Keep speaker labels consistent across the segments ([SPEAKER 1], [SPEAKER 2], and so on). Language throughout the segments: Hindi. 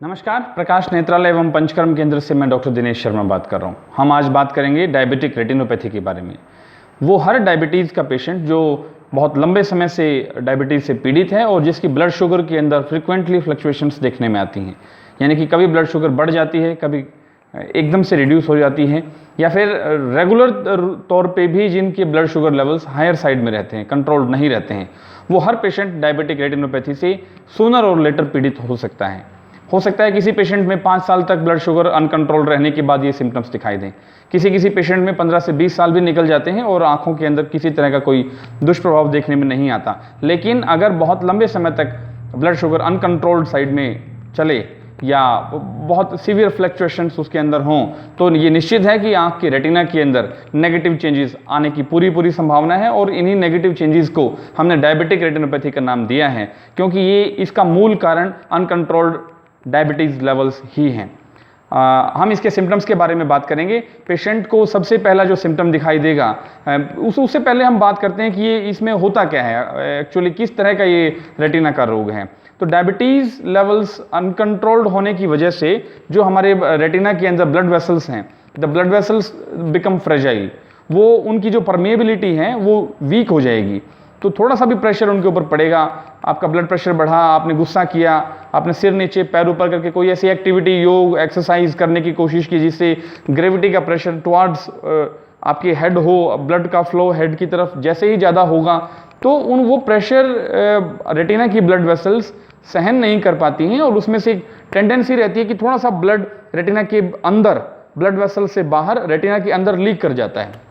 [SPEAKER 1] नमस्कार, प्रकाश नेत्रालय एवं पंचकर्म केंद्र से मैं डॉक्टर दिनेश शर्मा बात कर रहा हूँ। हम आज बात करेंगे डायबिटिक रेटिनोपैथी के बारे में। वो हर डायबिटीज़ का पेशेंट जो बहुत लंबे समय से डायबिटीज़ से पीड़ित है और जिसकी ब्लड शुगर के अंदर फ्रिक्वेंटली फ्लक्चुएशंस देखने में आती हैं, यानी कि कभी ब्लड शुगर बढ़ जाती है, कभी एकदम से रिड्यूस हो जाती है, या फिर रेगुलर तौर पे भी जिनके blood sugar levels higher side में रहते हैं, कंट्रोल्ड नहीं रहते हैं, वो हर पेशेंट डायबिटिक रेटिनोपैथी से सूनर और लेटर पीड़ित हो सकता है। हो सकता है किसी पेशेंट में 5 साल तक ब्लड शुगर अनकंट्रोल्ड रहने के बाद ये सिम्टम्स दिखाई दें। किसी पेशेंट में 15 से 20 साल भी निकल जाते हैं और आंखों के अंदर किसी तरह का कोई दुष्प्रभाव देखने में नहीं आता। लेकिन अगर बहुत लंबे समय तक ब्लड शुगर अनकंट्रोल्ड साइड में चले या बहुत सीवियर फ्लक्चुएशंस उसके अंदर हों, तो ये निश्चित है कि आंख के रेटिना के अंदर नेगेटिव चेंजेस आने की पूरी संभावना है। और इन्हीं नेगेटिव चेंजेस को हमने डायबिटिक रेटिनोपैथी का नाम दिया है, क्योंकि ये इसका मूल कारण अनकंट्रोल्ड डायबिटीज़ लेवल्स ही हैं। हम इसके सिम्टम्स के बारे में बात करेंगे। पेशेंट को सबसे पहला जो सिम्टम दिखाई देगा, उससे पहले हम बात करते हैं कि ये इसमें होता क्या है, एक्चुअली किस तरह का ये रेटिना का रोग है। तो डायबिटीज़ लेवल्स अनकंट्रोल्ड होने की वजह से जो हमारे रेटिना के अंदर ब्लड वेसल्स हैं, the blood vessels become fragile, वो उनकी जो परमेबिलिटी है वो वीक हो जाएगी। तो थोड़ा सा भी प्रेशर उनके ऊपर पड़ेगा, आपका ब्लड प्रेशर बढ़ा, आपने गुस्सा किया, आपने सिर नीचे पैर ऊपर करके कोई ऐसी एक्टिविटी, योग, एक्सरसाइज करने की कोशिश की जिससे ग्रेविटी का प्रेशर टुवार्ड्स आपके हेड हो, ब्लड का फ्लो हेड की तरफ जैसे ही ज़्यादा होगा, तो वो प्रेशर रेटिना की ब्लड वेसल्स सहन नहीं कर पाती हैं और उसमें से एक टेंडेंसी रहती है कि थोड़ा सा ब्लड रेटिना के अंदर, ब्लड वेसल से बाहर रेटिना के अंदर लीक कर जाता है।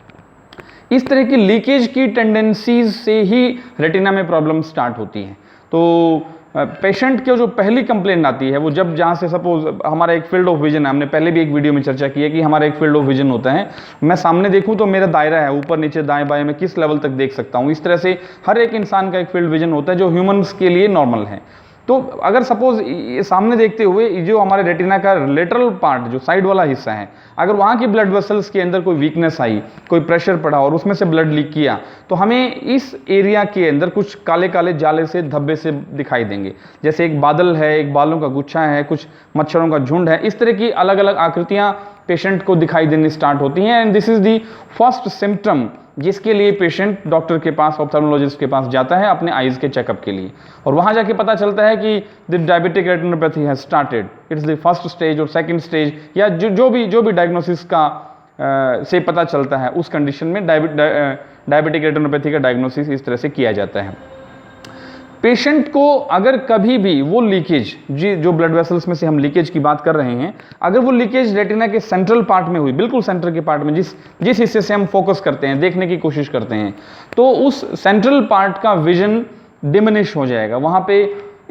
[SPEAKER 1] इस तरह की लीकेज की टेंडेंसीज से ही रेटिना में प्रॉब्लम स्टार्ट होती है। तो पेशेंट की जो पहली कंप्लेंट आती है वो जब जहाँ से सपोज हमारा एक फील्ड ऑफ विजन है, हमने पहले भी एक वीडियो में चर्चा की है कि हमारा एक फील्ड ऑफ विजन होता है, मैं सामने देखूं तो मेरा दायरा है, ऊपर नीचे दाएं बाएं मैं किस लेवल तक देख सकता हूं। इस तरह से हर एक इंसान का एक फील्ड विजन होता है जो ह्यूमंस के लिए नॉर्मल है। तो अगर सपोज ये सामने देखते हुए जो हमारे रेटिना का लेटरल पार्ट, जो साइड वाला हिस्सा है, अगर वहाँ की ब्लड वेसल्स के अंदर कोई वीकनेस आई, कोई प्रेशर पड़ा और उसमें से ब्लड लीक किया, तो हमें इस एरिया के अंदर कुछ काले काले जाले से, धब्बे से दिखाई देंगे। जैसे एक बादल है, एक बालों का गुच्छा है, कुछ मच्छरों का झुंड है, इस तरह की अलग अलग आकृतियाँ पेशेंट को दिखाई देनी स्टार्ट होती हैं। And this is the first symptom जिसके लिए पेशेंट डॉक्टर के पास, ऑप्थेल्मोलॉजिस्ट के पास जाता है अपने आईज के चेकअप के लिए, और वहां जाके पता चलता है कि the diabetic retinopathy has started, it's the first stage और सेकंड स्टेज, या जो भी डायग्नोसिस का से पता चलता है, उस कंडीशन में डायबिटिक रेटिनोपैथी का डायग्नोसिस इस तरह से किया जाता है। पेशेंट को अगर कभी भी वो लीकेज, जो ब्लड वेसल्स में से हम लीकेज की बात कर रहे हैं, अगर वो लीकेज रेटिना के सेंट्रल पार्ट में हुई, बिल्कुल सेंटर के पार्ट में, जिस हिस्से से हम फोकस करते हैं, देखने की कोशिश करते हैं, तो उस सेंट्रल पार्ट का विजन डिमिनिश हो जाएगा, वहां पे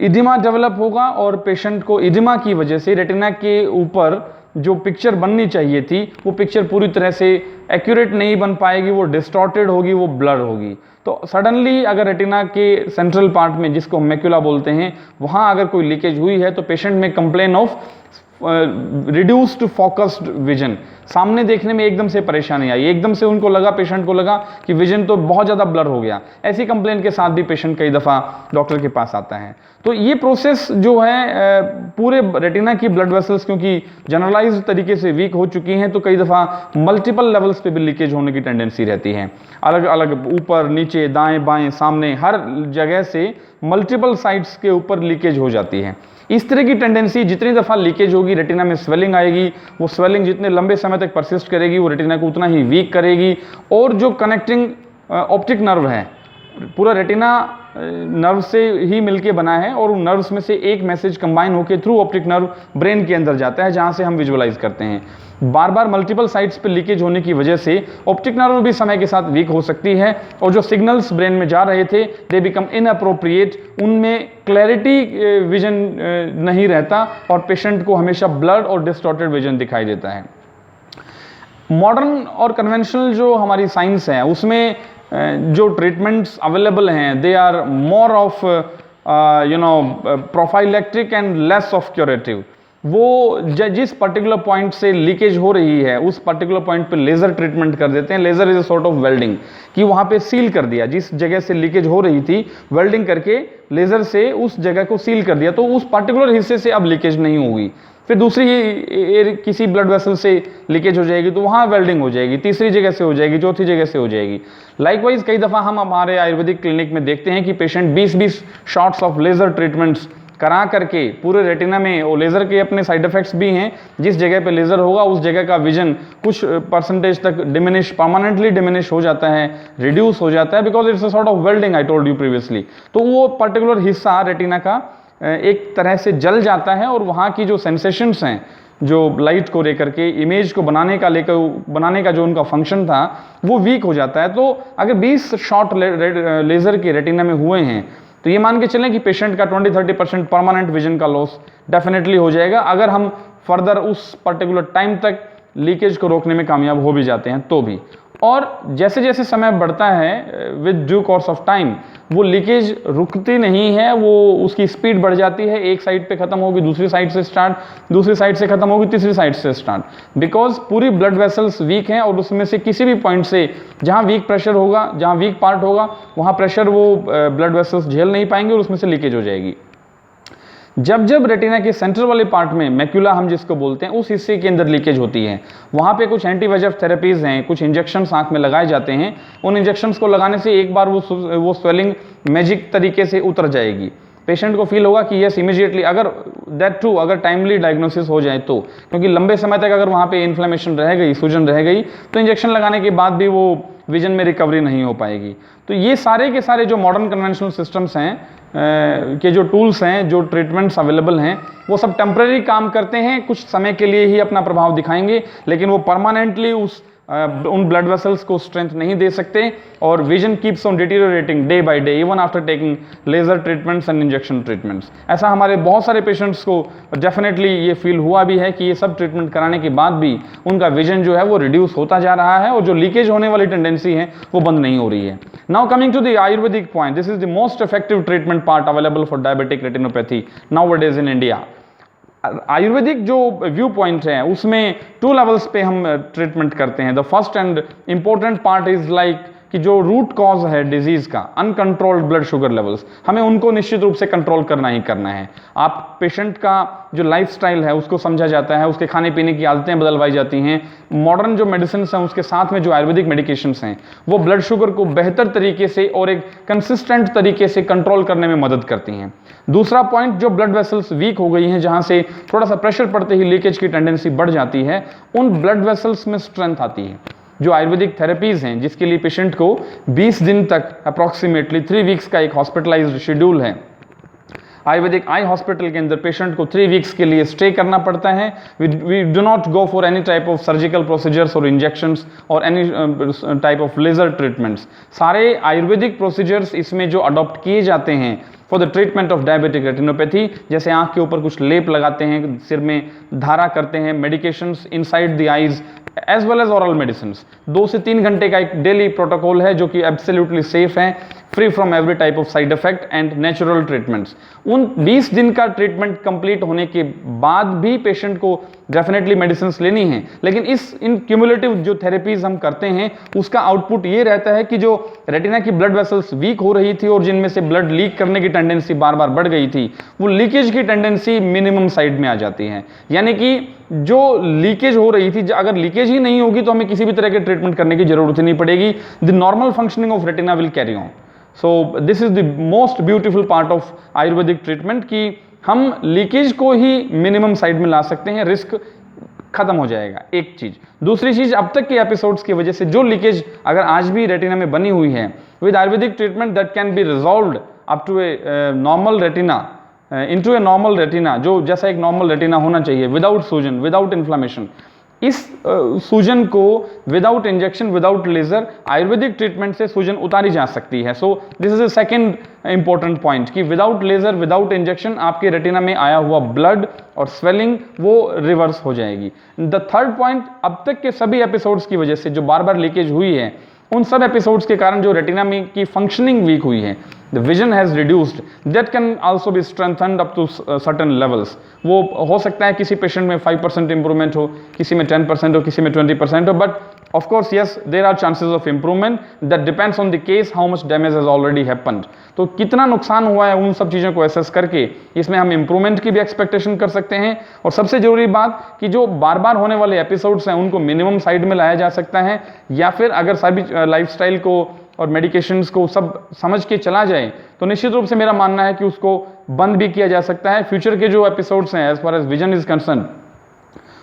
[SPEAKER 1] इडिमा डेवलप होगा और पेशेंट को इडिमा की वजह से रेटिना के ऊपर जो पिक्चर बननी चाहिए थी वो पिक्चर पूरी तरह से एक्यूरेट नहीं बन पाएगी, वो डिस्टॉर्टेड होगी, वो ब्लर होगी। तो सडनली अगर रेटिना के सेंट्रल पार्ट में, जिसको मैक्यूला बोलते हैं, वहाँ अगर कोई लीकेज हुई है तो पेशेंट में complain of reduced focused vision, सामने देखने में एकदम से परेशानी आई, एकदम से उनको लगा, पेशेंट को लगा कि विजन तो बहुत ज़्यादा ब्लर हो गया। ऐसी कंप्लेन के साथ भी पेशेंट कई दफ़ा डॉक्टर के पास आता है। तो ये प्रोसेस जो है, पूरे रेटिना की ब्लड वेसल्स क्योंकि जनरलाइज तरीके से वीक हो चुकी हैं, तो कई दफ़ा मल्टीपल लेवल्स पे भी लीकेज होने की टेंडेंसी रहती है। अलग अलग ऊपर नीचे दाएं बाएं सामने हर जगह से मल्टीपल साइड्स के ऊपर लीकेज हो जाती है। इस तरह की टेंडेंसी जितनी दफ़ा लीकेज होगी, रेटिना में स्वेलिंग आएगी, वो स्वेलिंग जितने लंबे समय तक परसिस्ट करेगी, वो रेटिना को उतना ही वीक करेगी। और जो कनेक्टिंग ऑप्टिक नर्व है, पूरा रेटिना नर्व से ही मिलके बना है, और उन नर्व्स में से एक मैसेज कंबाइन होकर थ्रू ऑप्टिक नर्व ब्रेन के अंदर जाता है, जहां से हम विजुअलाइज करते हैं। बार बार मल्टीपल साइट्स पे लीकेज होने की वजह से ऑप्टिक नर्व भी समय के साथ वीक हो सकती है, और जो सिग्नल्स ब्रेन में जा रहे थे दे बिकम इनअप्रोप्रिएट, उनमें क्लैरिटी विजन नहीं रहता और पेशेंट को हमेशा ब्लर्ड और डिस्टॉर्टेड विजन दिखाई देता है। मॉडर्न और कन्वेंशनल जो हमारी साइंस है, उसमें जो ट्रीटमेंट्स अवेलेबल हैं, they are more of prophylactic and less of curative. वो जिस पर्टिकुलर पॉइंट से लीकेज हो रही है उस पर्टिकुलर पॉइंट पे लेज़र ट्रीटमेंट कर देते हैं। Laser is a sort of welding, कि वहाँ पे सील कर दिया, जिस जगह से लीकेज हो रही थी वेल्डिंग करके लेज़र से उस जगह को सील कर दिया, तो उस पर्टिकुलर हिस्से से अब लीकेज नहीं होगी। फिर दूसरी किसी ब्लड वेसल से लीकेज हो जाएगी तो वहाँ वेल्डिंग हो जाएगी, तीसरी जगह से हो जाएगी, चौथी जगह से हो जाएगी। लाइकवाइज कई दफ़ा हम हमारे आयुर्वेदिक क्लिनिक में देखते हैं कि patient 20-20 shots of laser treatments करा करके पूरे रेटिना में, और लेज़र के अपने साइड इफेक्ट्स भी हैं, जिस जगह पे लेज़र होगा उस जगह का विजन कुछ परसेंटेज तक डिमिनिश, परमानेंटली डिमिनिश हो जाता है, रिड्यूस हो जाता है, because it's a sort of welding I told you previously. तो वो पर्टिकुलर हिस्सा रेटिना का एक तरह से जल जाता है और वहाँ की जो सेंसेशंस हैं, जो लाइट को लेकर के इमेज को बनाने का जो उनका फंक्शन था वो वीक हो जाता है। तो अगर 20 शॉट लेज़र के रेटिना में हुए हैं तो ये मान के चलें कि पेशेंट का 20-30% परमानेंट विजन का लॉस डेफिनेटली हो जाएगा, अगर हम फर्दर उस पर्टिकुलर टाइम तक लीकेज को रोकने में कामयाब हो भी जाते हैं तो भी। और जैसे जैसे समय बढ़ता है with due course of time वो लीकेज रुकती नहीं है, वो उसकी स्पीड बढ़ जाती है। एक साइड पे खत्म होगी, दूसरी साइड से स्टार्ट, दूसरी साइड से खत्म होगी, तीसरी साइड से स्टार्ट, बिकॉज पूरी ब्लड वेसल्स वीक हैं और उसमें से किसी भी पॉइंट से जहां वीक प्रेशर होगा, जहां वीक पार्ट होगा वहां प्रेशर वो ब्लड वेसल्स झेल नहीं पाएंगे और उसमें से लीकेज हो जाएगी। जब जब रेटिना के सेंटर वाले पार्ट में, मैक्यूला हम जिसको बोलते हैं, उस हिस्से के अंदर लीकेज होती है, वहाँ पे कुछ एंटी VEGF थेरेपीज हैं, कुछ इंजेक्शंस आंख में लगाए जाते हैं। उन इंजेक्शंस को लगाने से एक बार वो स्वेलिंग मैजिक तरीके से उतर जाएगी। पेशेंट को फील होगा कि यस इमीडिएटली, अगर दैट ट्रू, अगर टाइमली डायग्नोसिस हो जाए तो, क्योंकि लंबे समय तक अगर वहाँ पे इन्फ्लेमेशन रह गई, सूजन रह गई, तो इंजेक्शन लगाने के बाद भी वो विजन में रिकवरी नहीं हो पाएगी। तो ये सारे के सारे जो मॉडर्न कन्वेंशनल सिस्टम्स हैं के जो टूल्स हैं, जो ट्रीटमेंट्स अवेलेबल हैं, वो सब टेम्पररी काम करते हैं, कुछ समय के लिए ही अपना प्रभाव दिखाएंगे, लेकिन वो परमानेंटली उन ब्लड वेसल्स को स्ट्रेंथ नहीं दे सकते और vision keeps on deteriorating day by day even after taking laser treatments and injection treatments. ऐसा हमारे बहुत सारे पेशेंट्स को डेफिनेटली ये फील हुआ भी है कि ये सब ट्रीटमेंट कराने के बाद भी उनका विजन जो है वो रिड्यूस होता जा रहा है और जो लीकेज होने वाली टेंडेंसी है वो बंद नहीं हो रही है। Now coming to the Ayurvedic point, this is the most effective treatment part available for diabetic retinopathy nowadays in India. Ayurvedic जो व्यू पॉइंट है उसमें 2 लेवल्स पे हम ट्रीटमेंट करते हैं। The first and important part is like कि जो रूट कॉज है डिजीज का, अनकंट्रोल्ड ब्लड शुगर लेवल्स, हमें उनको निश्चित रूप से कंट्रोल करना ही करना है। आप पेशेंट का जो लाइफस्टाइल है उसको समझा जाता है, उसके खाने पीने की आदतें बदलवाई जाती हैं। मॉडर्न जो मेडिसिन हैं उसके साथ में जो आयुर्वेदिक मेडिकेशंस हैं वो ब्लड शुगर को बेहतर तरीके से और एक कंसिस्टेंट तरीके से कंट्रोल करने में मदद करती हैं। दूसरा पॉइंट, जो ब्लड वेसल्स वीक हो गई हैं, जहां से थोड़ा सा प्रेशर पड़ते ही लीकेज की टेंडेंसी बढ़ जाती है, उन ब्लड वेसल्स में स्ट्रेंथ आती है। जो आयुर्वेदिक थेरेपीज हैं जिसके लिए पेशेंट को 20 दिन तक अप्रॉक्सीमेटली 3 वीक्स का एक हॉस्पिटलाइज्ड शेड्यूल है। आयुर्वेदिक आई हॉस्पिटल के अंदर पेशेंट को 3 वीक्स के लिए स्टे करना पड़ता है। We do not go for any type of surgical procedures और इंजेक्शंस और any type of laser treatments. सारे आयुर्वेदिक प्रोसीजर्स इसमें जो अडॉप्ट किए जाते हैं for the treatment of diabetic retinopathy, जैसे आंख के ऊपर कुछ लेप लगाते हैं, सिर में धारा करते हैं, medications inside the eyes as well as oral medicine. 2 से 3 घंटे का एक डेली प्रोटोकॉल है जो कि एब्सोल्युटली सेफ है, free from every type of side effect and natural treatments. उन 20 दिन का ट्रीटमेंट कंप्लीट होने के बाद भी पेशेंट को डेफिनेटली मेडिसिन लेनी है, लेकिन इन क्यूमुलेटिव जो थेरेपीज हम करते हैं उसका आउटपुट ये रहता है कि जो रेटिना की ब्लड वेसल्स वीक हो रही थी और जिनमें से ब्लड लीक करने की टेंडेंसी बार बार बढ़ गई थी, वो लीकेज की टेंडेंसी मिनिमम साइड में आ जाती है। यानी कि जो लीकेज हो रही थी, अगर लीकेज ही नहीं होगी तो हमें किसी भी तरह के ट्रीटमेंट करने की जरूरत ही नहीं पड़ेगी। The normal functioning of retina will carry on. So this is the most beautiful part of Ayurvedic treatment कि हम लीकेज को ही मिनिमम साइड में ला सकते हैं, रिस्क खत्म हो जाएगा। एक चीज, दूसरी चीज, अब तक के एपिसोड्स की वजह से जो लीकेज अगर आज भी रेटिना में बनी हुई है, with Ayurvedic treatment that can be resolved up to a normal retina, into a normal retina, जो जैसा एक नॉर्मल रेटिना होना चाहिए, विदाउट सूजन, विदाउट इन्फ्लेमेशन। इस सूजन को without injection, without laser, Ayurvedic treatment से सूजन उतारी जा सकती है। So this is a second important point कि विदाउट लेजर, विदाउट इंजेक्शन आपके रेटिना में आया हुआ ब्लड और स्वेलिंग वो रिवर्स हो जाएगी। द थर्ड पॉइंट, अब तक के सभी एपिसोड्स की वजह से जो बार बार लीकेज हुई है उन सब एपिसोड्स के कारण जो रेटिना में की फंक्शनिंग वीक हुई है, the vision has reduced, that can also be strengthened up to certain levels. वो हो सकता है किसी पेशेंट में 5% इंप्रूवमेंट हो, किसी में 10% हो, किसी में 20% हो, but of course yes there are chances of improvement, that depends on the case how much damage has already happened. तो कितना नुकसान हुआ है उन सब चीज़ों को एसेस करके इसमें हम इंप्रूवमेंट की भी एक्सपेक्टेशन कर सकते हैं। और सबसे जरूरी बात कि जो बार बार होने वाले एपिसोड्स हैं उनको मिनिमम साइड में लाया जा सकता है, या फिर अगर सभी लाइफस्टाइल को और मेडिकेशंस को सब समझ के चला जाए तो निश्चित रूप से मेरा मानना है कि उसको बंद भी किया जा सकता है। फ्यूचर के जो एपिसोड्स हैं as far as vision is concern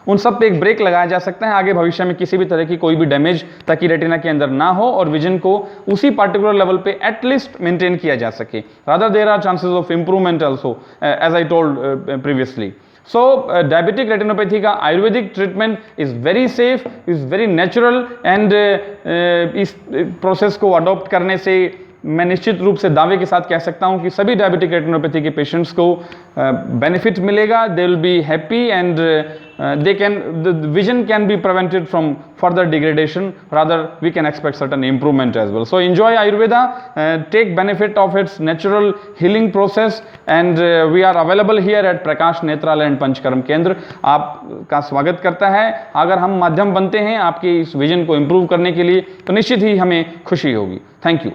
[SPEAKER 1] उन सब पे एक ब्रेक लगाया जा सकता है आगे भविष्य में किसी भी तरह की कोई भी डैमेज ताकि रेटिना के अंदर ना हो और विजन को उसी पर्टिकुलर लेवल पे एटलीस्ट मेंटेन किया जा सके। Rather there are chances of improvement also as I told previously. So diabetic retinopathy का Ayurvedic treatment is very safe, is very natural and इस प्रोसेस को अडॉप्ट करने से मैं निश्चित रूप से दावे के साथ कह सकता हूं कि सभी डायबिटिक रेटिनोपैथी के पेशेंट्स को बेनिफिट मिलेगा। They will be happy and they can, the vision can be prevented from further degradation, rather we can expect certain improvement as well. So enjoy Ayurveda, take benefit of its natural healing process, and we are available here at Prakash Nethralaya and Panchkaram Kendra. आपका स्वागत करता है। अगर हम माध्यम बनते हैं आपकी इस विजन को इम्प्रूव करने के लिए तो निश्चित ही हमें खुशी होगी। Thank you.